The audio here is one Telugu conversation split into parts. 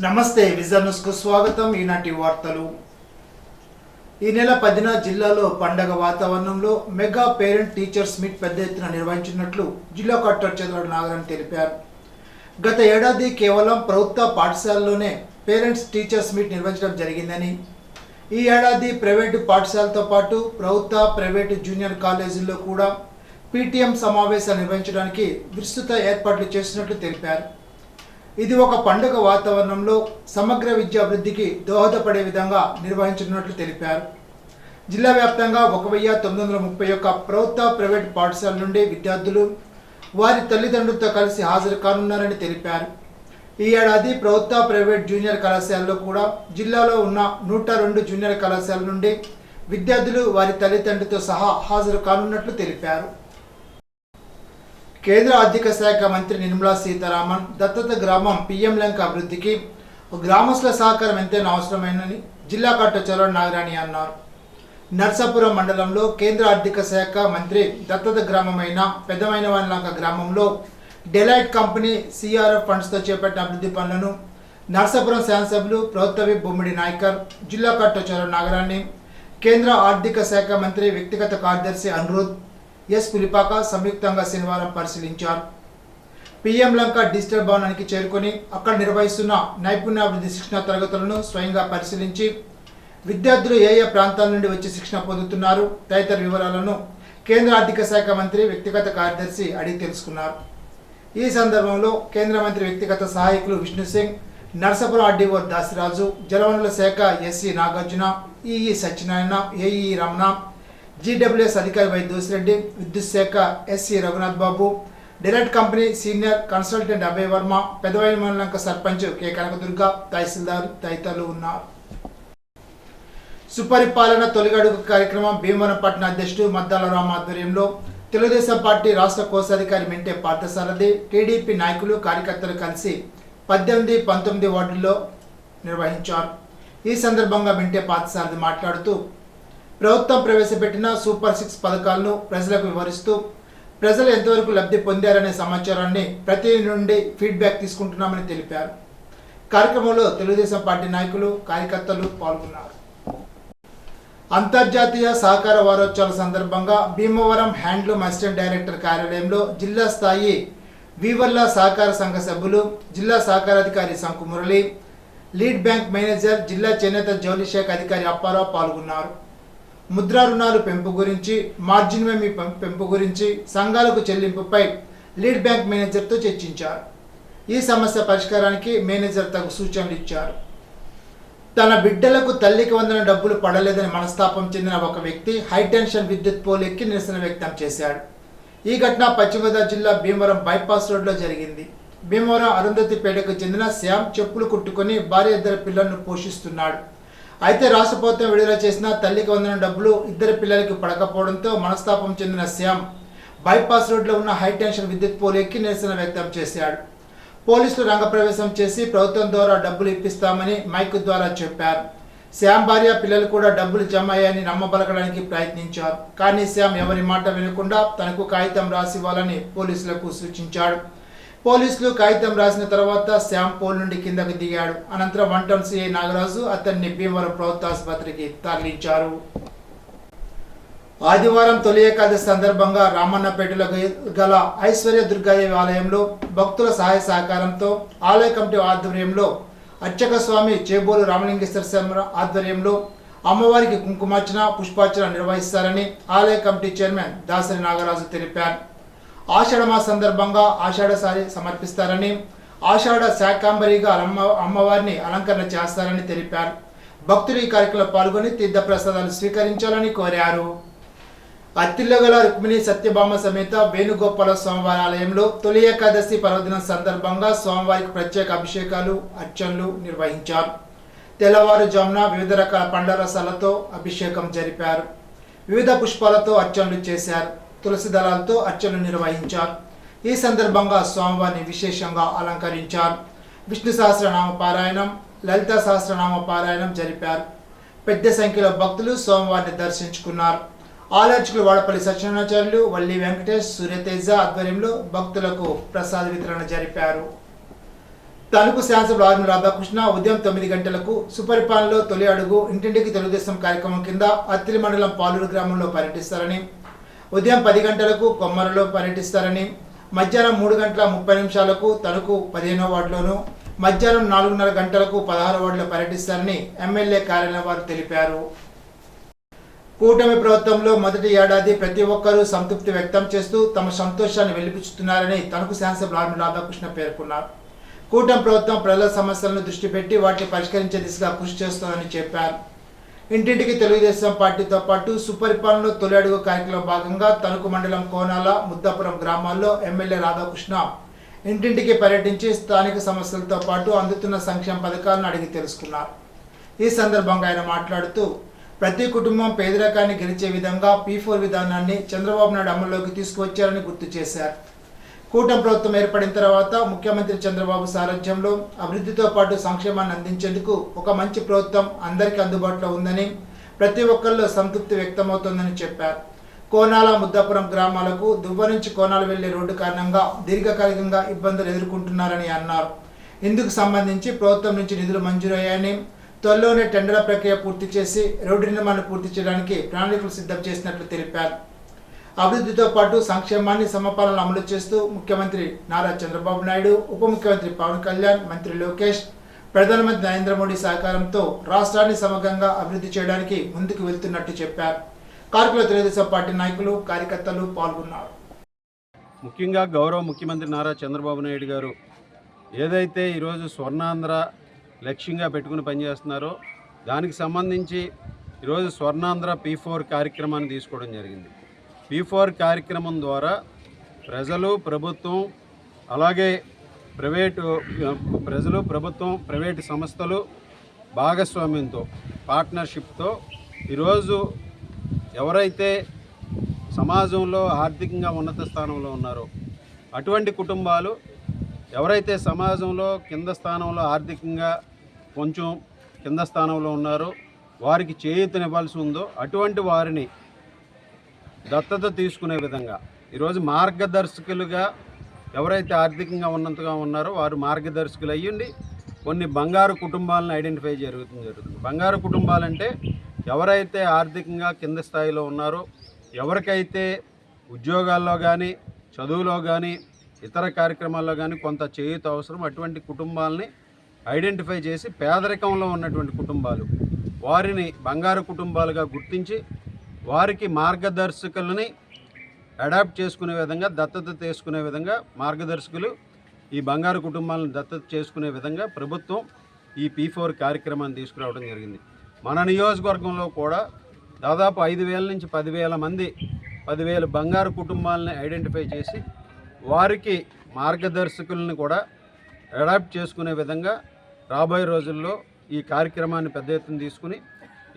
నమస్తే విజన్ న్యూస్ కు స్వాగతం. ఈనాటి వార్తలు. ఈ నెల 10న జిల్లాలో పండగ వాతావరణంలో మెగా పేరెంట్ టీచర్స్ మీట్ పెద్ద ఎత్తున నిర్వహించినట్లు జిల్లా కలెక్టర్ చంద్రబాబు నాగరాజన్ తెలిపారు. గత ఏడాది కేవలం ప్రభుత్వ పాఠశాలలోనే పేరెంట్స్ టీచర్స్ మీట్ నిర్వహించడం జరిగిందని, ఈ ఏడాది ప్రైవేటు పాఠశాలతో పాటు ప్రభుత్వ ప్రైవేటు జూనియర్ కాలేజీల్లో కూడా పీటీఎం సమావేశాలు నిర్వహించడానికి విస్తృత ఏర్పాట్లు చేసినట్లు తెలిపారు. ఇది ఒక పండుగ వాతావరణంలో సమగ్ర విద్యా అభివృద్ధికి దోహదపడే విధంగా నిర్వహించనున్నట్లు తెలిపారు. జిల్లా వ్యాప్తంగా 1931 ప్రభుత్వ ప్రైవేట్ పాఠశాల నుండి విద్యార్థులు వారి తల్లిదండ్రులతో కలిసి హాజరు కానున్నారని తెలిపారు. ఈ ఏడాది ప్రభుత్వ ప్రైవేట్ జూనియర్ కళాశాలలో కూడా జిల్లాలో ఉన్న 102 జూనియర్ కళాశాల నుండి విద్యార్థులు వారి తల్లిదండ్రులతో సహా హాజరు కానున్నట్లు తెలిపారు. కేంద్ర ఆర్థిక శాఖ మంత్రి నిర్మలా సీతారామన్ దత్తత గ్రామం పిఎం లంక అభివృద్ధికి గ్రామస్తుల సహకారం ఎంతైనా అవసరమైనని జిల్లా కలెక్టర్ చంద్రబాబు నాగరాజన్ అన్నారు. నర్సాపురం మండలంలో కేంద్ర ఆర్థిక శాఖ మంత్రి దత్తత గ్రామమైన పెద్దమైనవానిలంక గ్రామంలో డెలైట్ కంపెనీ సిఆర్ఎఫ్ ఫండ్స్తో చేపట్టిన అభివృద్ధి పనులను నర్సాపురం శాసనసభ్యులు ప్రభుత్వ విప్ బొమ్మిడి నాయకర్, జిల్లా కలెక్టర్ చంద్రబాబు నాగరాజన్, కేంద్ర ఆర్థిక శాఖ మంత్రి వ్యక్తిగత కార్యదర్శి అనిరుద్ ఎస్ పులిపాక సంయుక్తంగా శనివారం పరిశీలించారు. పిఎం లంక డిజిటల్ భవనానికి చేరుకొని అక్కడ నిర్వహిస్తున్న నైపుణ్యాభివృద్ధి శిక్షణ తరగతులను స్వయంగా పరిశీలించి విద్యార్థులు ఏ ఏ ప్రాంతాల నుండి వచ్చి శిక్షణ పొందుతున్నారు తదితర వివరాలను కేంద్ర ఆర్థిక శాఖ మంత్రి వ్యక్తిగత కార్యదర్శి అడిగి తెలుసుకున్నారు. ఈ సందర్భంలో కేంద్ర మంత్రి వ్యక్తిగత సహాయకులు విష్ణు సింగ్, నర్సాపురం ఆర్డీఓ దాసిరాజు, జలవనరుల శాఖ SE Nagarjuna, EE Satyanarayana, AE Ramana, GWS అధికారి వై దోసిరెడ్డి, విద్యుత్ శాఖ SE Raghunath Babu, Deloitte company senior consultant Abhay Varma, Pedavainalanka sarpanch K Kanakadurga, tahsildar తదితరులు ఉన్నారు. సుపరిపాలన తొలిగడుగు కార్యక్రమం భీమవరం పట్టణ అధ్యక్షుడు మద్దాల రామ ఆధ్వర్యంలో తెలుగుదేశం పార్టీ రాష్ట్ర కోశాధికారి మెంటే పార్థసారథి, టీడీపీ నాయకులు కార్యకర్తలు కలిసి 18, 19 వార్డుల్లో నిర్వహించారు. ఈ సందర్భంగా మెంటే పార్థసారథి మాట్లాడుతూ ప్రభుత్వం ప్రవేశపెట్టిన సూపర్ 6 పథకాలను ప్రజలకు వివరిస్తూ ప్రజలు ఎంతవరకు లబ్ధి పొందారనే సమాచారాన్ని ప్రతి నుండి ఫీడ్బ్యాక్ తీసుకుంటున్నామని తెలిపారు. కార్యక్రమంలో తెలుగుదేశం పార్టీ నాయకులు కార్యకర్తలు పాల్గొన్నారు. అంతర్జాతీయ సహకార వారోత్సవాల సందర్భంగా భీమవరం హ్యాండ్లూమ్ అసిస్టెంట్ డైరెక్టర్ కార్యాలయంలో జిల్లా స్థాయి వీవర్ల సహకార సంఘ సభ్యులు, జిల్లా సహకారాధికారి శంకు మురళి, లీడ్ బ్యాంక్ మేనేజర్, జిల్లా చేనేత జౌళి శాఖ అధికారి అప్పారావు పాల్గొన్నారు. ముద్రా రుణాలు పెంపు గురించి, మార్జిన్ మేమీ పెంపు గురించి, సంఘాలకు చెల్లింపుపై లీడ్ బ్యాంక్ మేనేజర్తో చర్చించారు. ఈ సమస్య పరిష్కారానికి మేనేజర్ తగు సూచనలు ఇచ్చారు. తన బిడ్డలకు తల్లికి వందన డబ్బులు పడలేదని మనస్తాపం చెందిన ఒక వ్యక్తి హైటెన్షన్ విద్యుత్ పోల్ ఎక్కి నిరసన వ్యక్తం చేశాడు. ఈ ఘటన పశ్చిమ గోదావరి జిల్లా భీమవరం బైపాస్ రోడ్లో జరిగింది. భీమవరం అరుంధతిపేటకు చెందిన శ్యామ్ చెప్పులు కుట్టుకొని భార్య 2 పిల్లలను పోషిస్తున్నాడు. అయితే రాష్ట్ర ప్రభుత్వం విడుదల చేసిన తల్లికి వందన డబ్బులు 2 పిల్లలకి పడకపోవడంతో మనస్తాపం చెందిన శ్యామ్ బైపాస్ రోడ్లో ఉన్న హైటెన్షన్ విద్యుత్ పోల్ ఎక్కి నిరసన వ్యక్తం చేశాడు. పోలీసులు రంగప్రవేశం చేసి ప్రభుత్వం ద్వారా డబ్బులు ఇప్పిస్తామని మైక్ ద్వారా చెప్పారు. శ్యామ్ భార్య పిల్లలు కూడా డబ్బులు జమ అయ్యాయని నమ్మబలకడానికి ప్రయత్నించారు. కానీ శ్యామ్ ఎవరి మాట వినకుండా తనకు కాగితం రాసివ్వాలని పోలీసులకు సూచించాడు. పోలీసులు కాగితం రాసిన తర్వాత శ్యామ్ పోల్ నుండి కిందకు దిగాడు. అనంతరం 1 టౌన్ సిఐ నాగరాజు అతన్ని భీమవరం ప్రభుత్వ ఆసుపత్రికి తరలించారు. ఆదివారం తొలి ఏకాదశి సందర్భంగా రామన్నపేటలో గల ఐశ్వర్య దుర్గాదేవి ఆలయంలో భక్తుల సహాయ సహకారంతో ఆలయ కమిటీ ఆధ్వర్యంలో అర్చక స్వామి చేబోలు రామలింగేశ్వర స్వామి ఆధ్వర్యంలో అమ్మవారికి కుంకుమార్చన, పుష్పార్చన నిర్వహిస్తారని ఆలయ కమిటీ చైర్మన్ దాసరి నాగరాజు తెలిపారు. ఆషాఢ మాస సందర్భంగా ఆషాఢ సారి సమర్పిస్తారని, ఆషాఢ శాకాంబరిగా అమ్మవారిని అలంకరణ చేస్తారని తెలిపారు. భక్తులు ఈ కార్యక్రమంలో పాల్గొని తీర్థప్రసాదాలు స్వీకరించాలని కోరారు. అత్తిల్లో గల రుక్మిణి సత్యభామ సమేత వేణుగోపాల స్వామివారి ఆలయంలో తొలి ఏకాదశి పర్వదినం సందర్భంగా స్వామివారికి ప్రత్యేక అభిషేకాలు, అర్చనలు నిర్వహించారు. తెల్లవారుజామున వివిధ రకాల పండ్ల రసాలతో అభిషేకం జరిపారు. వివిధ పుష్పాలతో అర్చనలు చేశారు. తులసి దళాలతో అర్చనలు నిర్వహించారు. ఈ సందర్భంగా స్వామివారిని విశేషంగా అలంకరించారు. విష్ణు సహస్రనామ పారాయణం, లలిత సహస్రనామ పారాయణం జరిపారు. పెద్ద సంఖ్యలో భక్తులు స్వామివారిని దర్శించుకున్నారు. ఆలర్చకులు వాడపల్లి సత్యనారాయణాచార్యులు, వల్లి వెంకటేష్, సూర్యతేజ ఆధ్వర్యంలో భక్తులకు ప్రసాద వితరణ జరిపారు. తణుకు శాసనసభ్యులు ఆర్మీ రాధాకృష్ణ ఉదయం 9 గంటలకు సుపరిపాలనలో తొలి అడుగు ఇంటింటికి తెలుగుదేశం కార్యక్రమం కింద అత్తిలి మండలం పాలూరు గ్రామంలో పర్యటిస్తారని, ఉదయం 10 గంటలకు కొమ్మరలో పర్యటిస్తారని, మధ్యాహ్నం 3 గంటల 30 నిమిషాలకు తణుకు 15వ వార్డులోను, మధ్యాహ్నం 4:30 గంటలకు 16వ వార్డులో పర్యటిస్తారని ఎమ్మెల్యే కార్యాలయం వారు తెలిపారు. కూటమి ప్రభుత్వంలో మొదటి ఏడాది ప్రతి ఒక్కరూ సంతృప్తి వ్యక్తం చేస్తూ తమ సంతోషాన్ని వెలిపించుతున్నారని తణుకు శాసనసభ్యులు ఆర్మీ రాధాకృష్ణ పేర్కొన్నారు. కూటమి ప్రభుత్వం ప్రజల సమస్యలను దృష్టి పెట్టి వాటిని పరిష్కరించే దిశగా కృషి చేస్తోందని చెప్పారు. ఇంటింటికి తెలుగుదేశం పార్టీతో పాటు సుపరిపాలనలో తొలి అడుగు కార్యక్రమంలో భాగంగా తణుకు మండలం కోనాల, ముద్దాపురం గ్రామాల్లో ఎమ్మెల్యే రాధాకృష్ణ ఇంటింటికి పర్యటించి స్థానిక సమస్యలతో పాటు అందుతున్న సంక్షేమ పథకాలను అడిగి తెలుసుకున్నారు. ఈ సందర్భంగా ఆయన మాట్లాడుతూ ప్రతి కుటుంబం పేదరికాన్ని గెలిచే విధంగా P4 విధానాన్ని చంద్రబాబు నాయుడు అమల్లోకి తీసుకువచ్చారని గుర్తు చేశారు. కూటమి ప్రభుత్వం ఏర్పడిన తర్వాత ముఖ్యమంత్రి చంద్రబాబు సారథ్యంలో అభివృద్ధితో పాటు సంక్షేమాన్ని అందించేందుకు ఒక మంచి ప్రభుత్వం అందరికీ అందుబాటులో ఉందని, ప్రతి ఒక్కరిలో సంతృప్తి వ్యక్తమవుతోందని చెప్పారు. కోనాల, ముద్దాపురం గ్రామాలకు దువ్వ నుంచి కోనాలు వెళ్లే రోడ్డు కారణంగా దీర్ఘకాలికంగా ఇబ్బందులు ఎదుర్కొంటున్నారని అన్నారు. ఇందుకు సంబంధించి ప్రభుత్వం నుంచి నిధులు మంజూరయ్యాయని, త్వరలోనే టెండర్ ప్రక్రియ పూర్తి చేసి రోడ్డు నిర్మాణం పూర్తి చేయడానికి ప్రణాళికలు సిద్ధం చేసినట్లు తెలిపారు. అభివృద్ధితో పాటు సంక్షేమాన్ని సమపాలన అమలు చేస్తూ ముఖ్యమంత్రి నారా చంద్రబాబు నాయుడు, ఉప ముఖ్యమంత్రి పవన్ కళ్యాణ్, మంత్రి లోకేష్, ప్రధానమంత్రి నరేంద్ర మోడీ సహకారంతో రాష్ట్రాన్ని సమగ్రంగా అభివృద్ధి చేయడానికి ముందుకు వెళ్తున్నట్టు చెప్పారు. కార్యక్రమంలో తెలుగుదేశం పార్టీ నాయకులు, కార్యకర్తలు పాల్గొన్నారు. ముఖ్యంగా గౌరవ ముఖ్యమంత్రి నారా చంద్రబాబు నాయుడు గారు ఏదైతే ఈరోజు స్వర్ణాంధ్ర లక్ష్యంగా పెట్టుకుని పనిచేస్తున్నారో దానికి సంబంధించి ఈరోజు స్వర్ణాంధ్ర P4 కార్యక్రమాన్ని తీసుకోవడం జరిగింది. P4 కార్యక్రమం ద్వారా ప్రజలు, ప్రభుత్వం, అలాగే ప్రైవేటు సంస్థలు భాగస్వామ్యంతో, పార్ట్నర్షిప్తో ఈరోజు ఎవరైతే సమాజంలో ఆర్థికంగా ఉన్నత స్థానంలో ఉన్నారో అటువంటి కుటుంబాలు, ఎవరైతే సమాజంలో కింద స్థానంలో ఆర్థికంగా కొంచెం కింద స్థానంలో ఉన్నారో వారికి చేయూతనివ్వాల్సి ఉందో అటువంటి వారిని దత్తత తీసుకునే విధంగా ఈరోజు మార్గదర్శకులుగా ఎవరైతే ఆర్థికంగా ఉన్నంతగా ఉన్నారో వారు మార్గదర్శకులు అయ్యండి కొన్ని బంగారు కుటుంబాలను ఐడెంటిఫై జరుగుతుంది. బంగారు కుటుంబాలంటే ఎవరైతే ఆర్థికంగా కింద స్థాయిలో ఉన్నారో, ఎవరికైతే ఉద్యోగాల్లో కానీ, చదువులో కానీ, ఇతర కార్యక్రమాల్లో కానీ కొంత చేయూత అవసరం, అటువంటి కుటుంబాలని ఐడెంటిఫై చేసి పేదరికంలో ఉన్నటువంటి కుటుంబాలు వారిని బంగారు కుటుంబాలుగా గుర్తించి వారికి మార్గదర్శకులని అడాప్ట్ చేసుకునే విధంగా, దత్తత తీసుకునే విధంగా మార్గదర్శకులు ఈ బంగారు కుటుంబాలను దత్తత చేసుకునే విధంగా ప్రభుత్వం ఈ P4 కార్యక్రమాన్ని తీసుకురావడం జరిగింది. మన నియోజకవర్గంలో కూడా దాదాపు 5,000 నుంచి 10,000 మంది 10,000 బంగారు కుటుంబాలని ఐడెంటిఫై చేసి వారికి మార్గదర్శకులను కూడా అడాప్ట్ చేసుకునే విధంగా రాబోయే రోజుల్లో ఈ కార్యక్రమాన్ని పెద్ద ఎత్తున తీసుకుని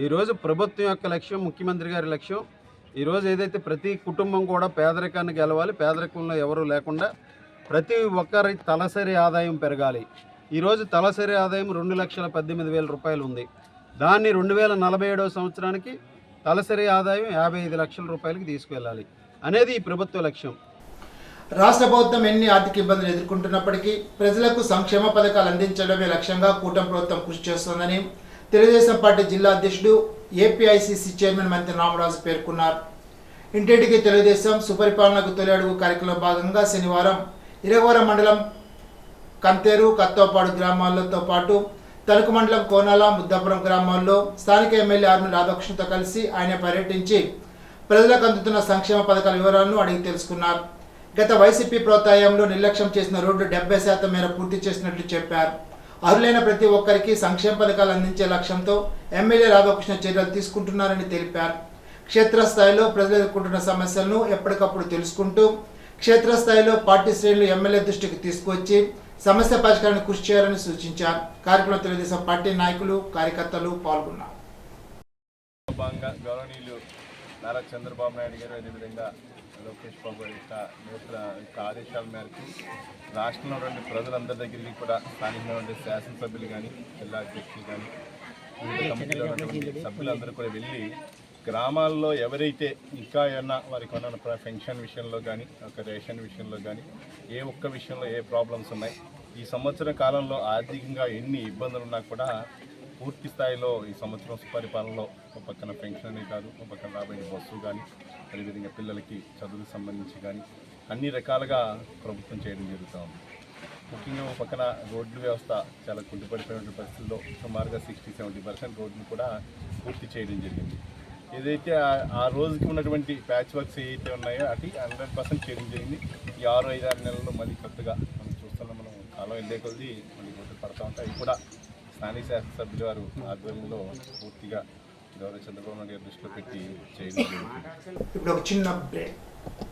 ఈరోజు ప్రభుత్వం యొక్క లక్ష్యం, ముఖ్యమంత్రి గారి లక్ష్యం ఈరోజు ఏదైతే ప్రతి కుటుంబం కూడా పేదరికాన్ని గెలవాలి, పేదరికంలో ఎవరూ లేకుండా ప్రతి ఒక్కరి తలసరి ఆదాయం పెరగాలి. ఈరోజు తలసరి ఆదాయం 2,18,000 రూపాయలు ఉంది. దాన్ని 2047వ సంవత్సరానికి తలసరి ఆదాయం 55 లక్షల రూపాయలకి తీసుకువెళ్ళాలి అనేది ఈ ప్రభుత్వ లక్ష్యం. రాష్ట్ర ప్రభుత్వం ఎన్ని ఆర్థిక ఇబ్బందులు ఎదుర్కొంటున్నప్పటికీ ప్రజలకు సంక్షేమ పథకాలు అందించడమే లక్ష్యంగా కూటమి ప్రభుత్వం కృషి చేస్తోందని తెలుగుదేశం పార్టీ జిల్లా అధ్యక్షుడు, APICC చైర్మన్ మంత్రి రామరాజు పేర్కొన్నారు. ఇంటింటికి తెలుగుదేశం సుపరిపాలనకు తొలి అడుగు కార్యక్రమంలో భాగంగా శనివారం ఇరగవరం మండలం కంతేరు, కత్తోపాడు గ్రామాలతో పాటు తణుకు మండలం కోనాల, ముద్దాపురం గ్రామాల్లో స్థానిక ఎమ్మెల్యే ఆర్మీ రాధాకృష్ణతో కలిసి ఆయన పర్యటించి ప్రజలకు అందుతున్న సంక్షేమ పథకాల వివరాలను అడిగి తెలుసుకున్నారు. గత వైసీపీ ప్రోత్సాహంలో నిర్లక్ష్యం చేసిన రోడ్డు 70% మేర పూర్తి చేసినట్లు చెప్పారు. అర్హులైన ప్రతి ఒక్కరికి సంక్షేమ పథకాలు అందించే లక్ష్యంతో ఎమ్మెల్యే రాధాకృష్ణ చర్యలు తీసుకుంటున్నారని తెలిపారు. క్షేత్రస్థాయిలో ప్రజలు ఎదుర్కొంటున్న సమస్యలను ఎప్పటికప్పుడు తెలుసుకుంటూ క్షేత్రస్థాయిలో పార్టీ శ్రేణులు ఎమ్మెల్యే దృష్టికి తీసుకువచ్చి సమస్య పరిష్కారానికి కృషి చేయాలని సూచించారు. కార్యక్రమంలో తెలుగుదేశం పార్టీ నాయకులు, కార్యకర్తలు పాల్గొన్నారు. గౌరవనీయులు నారా చంద్రబాబు నాయుడు గారు, అదేవిధంగా లోకేష్ బాబు యొక్క ఆదేశాల మేరకు రాష్ట్రంలో ఉండే ప్రజలందరి దగ్గరికి కూడా స్థానికంగా ఉండే శాసనసభ్యులు కానీ, జిల్లా అధ్యక్షులు కానీ, వివిధ కమిటీలో ఉన్నటువంటి సభ్యులందరూ కూడా వెళ్ళి గ్రామాల్లో ఎవరైతే ఇంకా ఏమన్నా వారికి ఉన్న పెన్షన్ విషయంలో కానీ, ఒక రేషన్ విషయంలో కానీ, ఏ ఒక్క విషయంలో ఏ ప్రాబ్లమ్స్ ఉన్నాయి, ఈ సంవత్సరం కాలంలో ఆర్థికంగా ఎన్ని ఇబ్బందులు ఉన్నా కూడా పూర్తి స్థాయిలో ఈ సంవత్సరం సుపరిపాలనలో ఒక పక్కన పెన్షన్ అనే కాదు, ఒక పక్కన రాబోయే బస్సు కానీ, అదేవిధంగా పిల్లలకి చదువుకు సంబంధించి కానీ అన్ని రకాలుగా ప్రభుత్వం చేయడం జరుగుతూ ఉంది. ముఖ్యంగా ఒక పక్కన రోడ్ల వ్యవస్థ చాలా కుంటుపడిపోయిన పరిస్థితుల్లో సుమారుగా 60-70% రోడ్లు కూడా పూర్తి చేయడం జరిగింది. ఏదైతే ఆ రోజుకి ఉన్నటువంటి ప్యాచ్ వర్క్స్ ఏవైతే ఉన్నాయో అది 100% చేయడం జరిగింది. ఈ 6-5-6 నెలల్లో మళ్ళీ కొత్తగా మనం చూస్తున్నాం, మనం కాలం వెళ్ళే కొద్దీ మళ్ళీ రోడ్లు పడతా ఉంటాయి. అవి కూడా స్థానిక శాసనసభ్యుల వారు ఆధ్వర్యంలో పూర్తిగా గౌరవ చంద్రబాబు నాయుడు గారి దృష్టిలో పెట్టి చేయడం జరుగుతుంది. ఇప్పుడు ఒక చిన్న బ్రేక్.